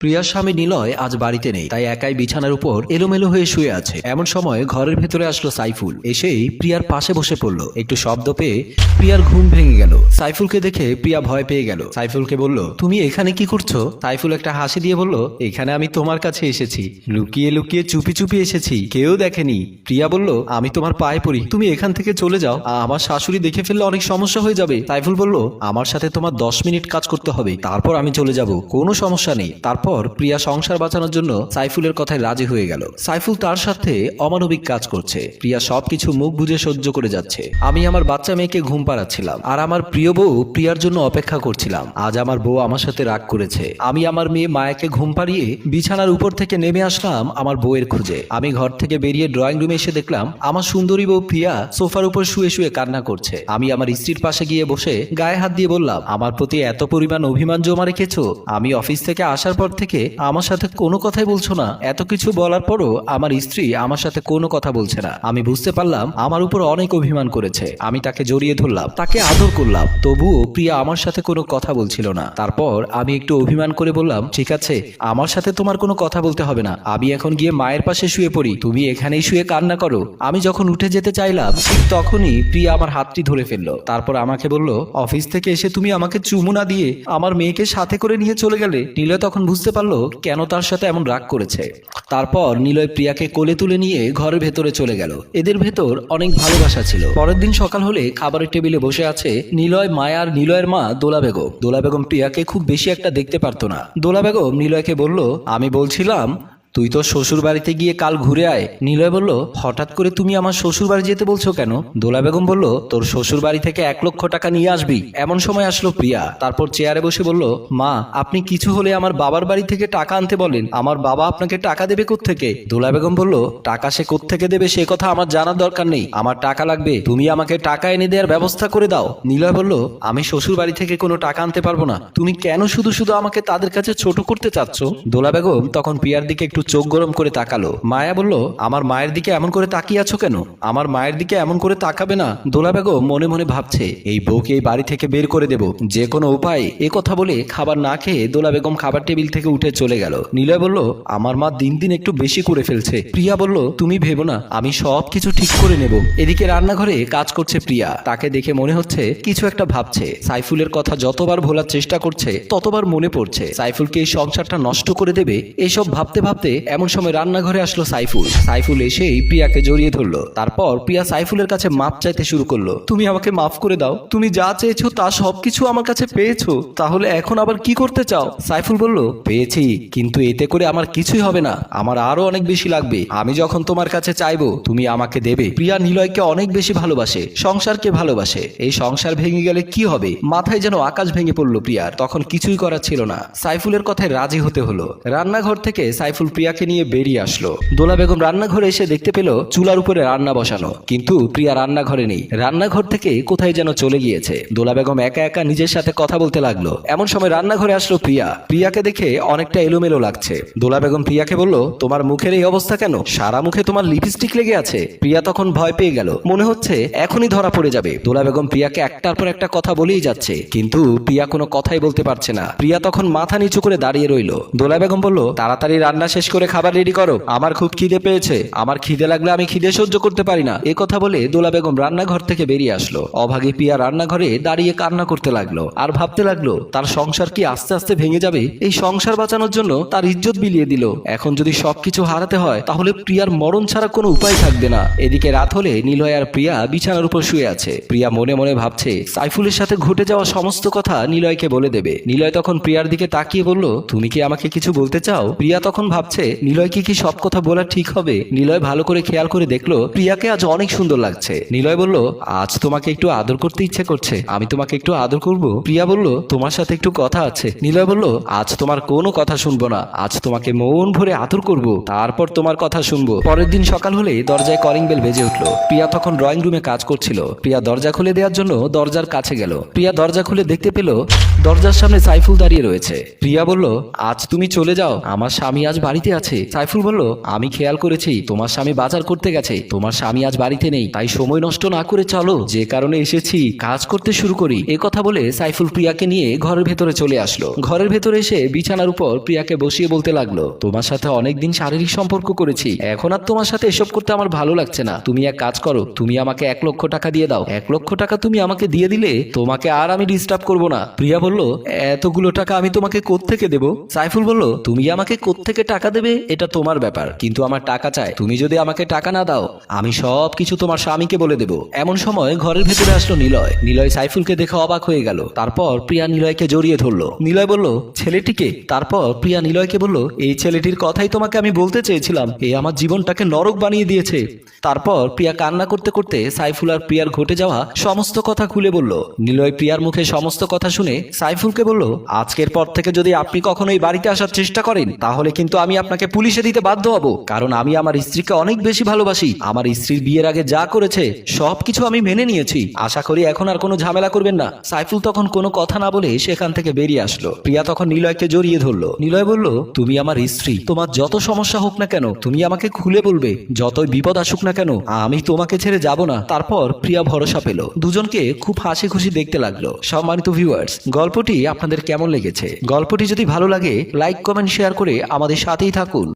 প্রিয়ার স্বামী নিলয় আজ বাড়িতে নেই, তাই একাই বিছানার উপর এলোমেলো হয়ে শুয়ে আছে। এমন সময় ঘরের ভেতরে আসলো সাইফুল। এসেই প্রিয়ার পাশে বসে পড়লো। একটু শব্দ পেয়ে প্রিয়ার ঘুম ভেঙে গেল। সাইফুলকে দেখে প্রিয়া ভয় পেয়ে গেল। সাইফুলকে বলল, তুমি এখানে কি করছো? সাইফুল একটা হাসি দিয়ে বলল, এখানে আমি তোমার কাছে এসেছি, লুকিয়ে লুকিয়ে চুপি চুপি এসেছি, কেউ দেখেনি। প্রিয়া বলল, আমি তোমার পায়ে পড়ি, তুমি এখান থেকে চলে যাও, আমার শাশুড়ি দেখে ফেললে অনেক সমস্যা হয়ে যাবে। সাইফুল বলল, আমার সাথে তোমার 10 মিনিট কাজ করতে হবে, তারপর আমি চলে যাব, কোনো সমস্যা নেই। তারপর প্রিয়া সংসার বাঁচানোর জন্য সাইফুলের কথায় রাজি হয়ে গেল। সাইফুল তার সাথে অমানবিক কাজ করছে, প্রিয়া সবকিছু মুখ বুজে সহ্য করে যাচ্ছে। আমি আমার বাচ্চা মেয়েকে ঘুম পাড়াচ্ছিলাম, আর আমার প্রিয় বউ প্রিয়ার জন্য অপেক্ষা করছিলাম। আজ আমার বউ আমার সাথে রাগ করেছে। আমি আমার মেয়ে মায়াকে ঘুম পাড়িয়ে বিছানার উপর থেকে নেমে আসলাম আমার বউয়ের খুঁজে। আমি ঘর থেকে বেরিয়ে ড্রয়িং রুমে এসে দেখলাম আমার সুন্দরী বউ প্রিয়া সোফার উপর শুয়ে শুয়ে কান্না করছে। আমি আমার স্ত্রীর পাশে গিয়ে বসে গায়ে হাত দিয়ে বললাম, আমার প্রতি এত পরিমাণ অভিমান জমা রেখেছো? আমি অফিস থেকে আসার পর থেকে আমার সাথে কোনো কথাই বলছো না। এত কিছু বলার পরও আমার স্ত্রী আমার সাথে কোনো কথা বলছে না। আমি বুঝতে পারলাম আমার উপর অনেক অভিমান করেছে। আমি তাকে জড়িয়ে ধরলাম, তাকে আদর করলাম, তবুও প্রিয়া আমার সাথে কোনো কথা বলছিল না। তারপর আমি একটু অভিমান করে বললাম, ঠিক আছে, আমার সাথে তোমার কোনো কথা বলতে হবে না, আমি এখন গিয়ে মায়ের পাশে শুয়ে পড়ি, তুমি এখানেই শুয়ে কান্না করো। আমি যখন উঠে যেতে চাইলাম ঠিক তখনই প্রিয়া আমার হাতটি ধরে ফেললো। তারপর আমাকে বলল, অফিস থেকে এসে তুমি আমাকে চুমু না দিয়ে আমার মেয়েকে সাথে করে নিয়ে চলে গেলে। নিলয় তখন বুঝতে পারলো কেন তার সাথে এমন রাগ করেছে। তারপর নিলয় প্রিয়াকে কোলে তুলে নিয়ে ঘরের ভেতরে চলে গেল। এদের ভেতর অনেক ভালোবাসা ছিল। পরের দিন সকাল হলে খাবারের টেবিলে বসে আছে নিলয়, মায়া আর নিলয়ের মা দোলা বেগম। দোলা বেগম প্রিয়াকে খুব বেশি একটা দেখতে পারতো না। দোলা বেগম নিলয়কে বলল, আমি বলছিলাম তুই তো শ্বশুর বাড়িতে গিয়ে কাল ঘুরে আয়। নিলয় বলল, হঠাৎ করে তুমি আমার শ্বশুর বাড়ি যেতে বলছো কেন? দোলা বেগম বলল, তোর শ্বশুর বাড়ি থেকে 1 লক্ষ টাকা নিয়ে আসবি। এমন সময় আসলো প্রিয়া। তারপর চেয়ারে বসে বলল, মা, আপনি কিছু হলে আমার বাবার বাড়ি থেকে টাকা আনতে বলেন, আমার বাবা আপনাকে টাকা দেবে কোত্থেকে? দোলা বেগম বলল, টাকা সে কোত্থেকে দেবে সে কথা আমার জানার দরকার নেই, আমার টাকা লাগবে, তুমি আমাকে টাকা এনে দেওয়ার ব্যবস্থা করে দাও। নিলয় বলল, আমি শ্বশুর বাড়ি থেকে কোনো টাকা আনতে পারবো না, তুমি কেন শুধু শুধু আমাকে তাদের কাছে ছোট করতে চাচ্ছ? দোলা বেগম তখন প্রিয়ার দিকে একটু চোখ গরম করে তাকালো। মায়া বলল, আমার মায়ের দিকে এমন করে তাকিয়ে আছো কেন? আমার মায়ের দিকে এমন করে তাকাবে না। দোলা বেগম মনে মনে ভাবছে, এই বউকে এই বাড়ি থেকে বের করে দেব যে কোনো উপায়। এ কথা বলে খাবার না খেয়ে দোলা বেগম খাবার টেবিল থেকে উঠে চলে গেল। নিলয় বলল, আমার মা দিন দিন একটু বেশি করে ফেলছে। প্রিয়া বলল, তুমি ভেবো না, আমি সব কিছু ঠিক করে নেব। এদিকে রান্নাঘরে কাজ করছে প্রিয়া। তাকে দেখে মনে হচ্ছে কিছু একটা ভাবছে। সাইফুলের কথা যতবার ভোলার চেষ্টা করছে ততবার মনে পড়ছে সাইফুলকে এই সংসারটা নষ্ট করে দেবে। এইসব ভাবতে ভাবতে এমন সময় রান্নাঘরে আসলো সাইফুল। সাইফুল এসেই প্রিয়াকে জড়িয়ে ধরলো। তারপর প্রিয়া সাইফুলের কাছে মাপ চাইতে শুরু করলো। তুমি আমাকে মাফ করে দাও, তুমি যা চেয়েছো তা সবকিছু আমার কাছে পেয়েছো, তাহলে এখন আবার কি করতে চাও? সাইফুল বলল, পেয়েছি, কিন্তু এতে করে আমার কিছুই হবে না, আমার আরো অনেক বেশি লাগবে। আমি যখন তোমার কাছে চাইবো তুমি আমাকে দেবে। প্রিয়া নিলয়কে অনেক বেশি ভালোবাসে, সংসারকে ভালোবাসে। এই সংসার ভেঙে গেলে কি হবে? মাথায় যেন আকাশ ভেঙে পড়লো প্রিয়ার। তখন কিছুই করার ছিল না, সাইফুলের কথায় রাজি হতে হলো। রান্নাঘর থেকে সাইফুল প্রিয়াকে নিয়ে বেরিয়ে আসলো। দোলা বেগম রান্নাঘরে এসে দেখতে পেল চুলার উপরে রান্না বসানো, কিন্তু প্রিয়া রান্নাঘরে নেই। রান্নাঘর থেকে কোথায় যেন চলে গিয়েছে। দোলা বেগম একা একা নিজের সাথে কথা বলতে লাগলো। এমন সময় রান্নাঘরে আসলো প্রিয়া। প্রিয়াকে দেখে অনেকটা এলোমেলো লাগছে। দোলা বেগম প্রিয়াকে বলল, তোমার মুখের এই অবস্থা কেন? সারা মুখে তোমার লিপস্টিক লেগে আছে। প্রিয়া তখন ভয় পেয়ে গেল, মনে হচ্ছে এখনই ধরা পড়ে যাবে। দোলা বেগম প্রিয়াকে একটার পর একটা কথা বলেই যাচ্ছে, কিন্তু প্রিয়া কোনো কথাই বলতে পারছে না। প্রিয়া তখন মাথা নিচু করে দাঁড়িয়ে রইল। দোলা বেগম বলল, তাড়াতাড়ি রান্না শেষ করে খাবার রেডি করো, আমার খুব খিদে পেয়েছে, আমার খিদে লাগলে আমি খিদে সহ্য করতে পারি না। এ কথা বলে দোলা বেগম রান্নাঘর থেকে বেরিয়ে আসলো। অভাগী প্রিয়া রান্নাঘরে দাঁড়িয়ে কান্না করতে লাগলো আর ভাবতে লাগলো তার সংসার কি আস্তে আস্তে ভেঙে যাবে। এই সংসার বাঁচানোর জন্য তার ইজ্জত বিলিয়ে দিল, এখন যদি সবকিছু হারাতে হয় তাহলে প্রিয়ার মরণ ছাড়া কোনো উপায় থাকবে না। এদিকে রাত হলে নিলয় আর প্রিয়া বিছানার উপর শুয়ে আছে। প্রিয়া মনে মনে ভাবছে সাইফুলের সাথে ঘটে যাওয়া সমস্ত কথা নিলয়কে বলে দেবে। নিলয় তখন প্রিয়ার দিকে তাকিয়ে বলল, তুমি কি আমাকে কিছু বলতে চাও? প্রিয়া তখন ভাবছে নিলয় কি সব কথা বলা ঠিক হবে। নিলয় ভালো করে খেয়াল করে দেখলো প্রিয়াকে আজ অনেক সুন্দর লাগছে। নিলয় বলল, আজ তোমাকে একটু আদর করতে ইচ্ছে করছে, আমি তোমাকে একটু আদর করব। প্রিয়া বলল, তোমার সাথে একটু কথা আছে। নিলয় বলল, আজ তোমার কোনো কথা শুনবো না, আজ তোমাকে মন ভরে আদর করব, তারপর তোমার কথা শুনবো। পরের দিন সকাল হলে দরজায় কলিং বেল বেজে উঠলো। প্রিয়া তখন ড্রয়িং রুমে কাজ করছিল। প্রিয়া দরজা খুলে দেওয়ার জন্য দরজার কাছে গেল। প্রিয়া দরজা খুলে দেখতে পেল দরজার সামনে সাইফুল দাঁড়িয়ে রয়েছে। প্রিয়া বলল, আজ তুমি চলে যাও, আমার স্বামী আজ বাড়িতে বাড়িতে আছে। সাইফুল বলল, আমি খেয়াল করেছি তোমার স্বামী বাজার করতে গেছে, তোমার স্বামী আজ বাড়িতে নেই, তাই সময় নষ্ট না করে চলো, যে কারণে এসেছি কাজ করতে শুরু করি। এ কথা বলে সাইফুল প্রিয়াকে নিয়ে ঘরের ভেতরে চলে আসলো। ঘরের ভেতরে এসে বিছানার উপর প্রিয়াকে বসিয়ে বলতে লাগলো, তোমার সাথে অনেকদিন শারীরিক সম্পর্ক করেছি, এখন আর তোমার সাথে এসব করতে আমার ভালো লাগছে না। তুমি এক কাজ করো, তুমি আমাকে 1 লক্ষ টাকা দিয়ে দাও। 1 লক্ষ টাকা তুমি আমাকে দিয়ে দিলে তোমাকে আর আমি ডিস্টার্ব করবো না। প্রিয়া বলল, এতগুলো টাকা আমি তোমাকে কোত্থেকে দেব? সাইফুল বলল, তুমি আমাকে কোত্থেকে টাকা দেবে এটা তোমার ব্যাপার, কিন্তু আমার টাকা চাই। তুমি যদি আমাকে টাকা না দাও আমি সব কিছু তোমার স্বামীকে বলে দেব। এমন সময় ঘরের ভেতরে আসলো নিলয়। নিলয় সাইফুলকে দেখে অবাক হয়ে গেল। তারপর প্রিয়া নিলয়কে জড়িয়ে ধরলো। নিলয় বলল, ছেলেটিকে? তারপর প্রিয়া নিলয়কে বলল, এই ছেলেটির কথাই তোমাকে আমি বলতে চেয়েছিলাম, এ আমার জীবনটাকে নরক বানিয়ে দিয়েছে। তারপর প্রিয়া কান্না করতে করতে সাইফুল আর প্রিয়ার ঘটে যাওয়া সমস্ত কথা খুলে বলল। নিলয় প্রিয়ার মুখে সমস্ত কথা শুনে সাইফুলকে বলল, আজকের পর থেকে যদি আপনি কখনো এই বাড়িতে আসার চেষ্টা করেন তাহলে কিন্তু আমি আপনাকে পুলিশে দিতে বাধ্য হব, কারণ আমি আমার স্ত্রীকে অনেক বেশি ভালোবাসি। আমার স্ত্রীর বিয়ের আগে যা করেছে সবকিছু আমি মেনে নিয়েছি। আশা করি এখন আর কোনো ঝামেলা করবেন না। সাইফুল তখন কোনো কথা না বলে সেখান থেকে বেরিয়ে আসলো। প্রিয়া তখন নিলয়কে জড়িয়ে ধরলো। নিলয় বলল, তুমি আমার স্ত্রী, তোমার যত সমস্যা হোক না কেন তুমি আমাকে খুলে বলবে, যতই বিপদ আসুক না কেন আমি তোমাকে ছেড়ে যাব না। তারপর প্রিয়া ভরসা পেল। দুজনকে খুব হাসি খুশি দেখতে লাগলো। সম্মানিত ভিউয়ার্স, গল্পটি আপনাদের কেমন লেগেছে? গল্পটি যদি ভালো লাগে লাইক কমেন্ট শেয়ার করে আমাদের সাথেই থাকুন।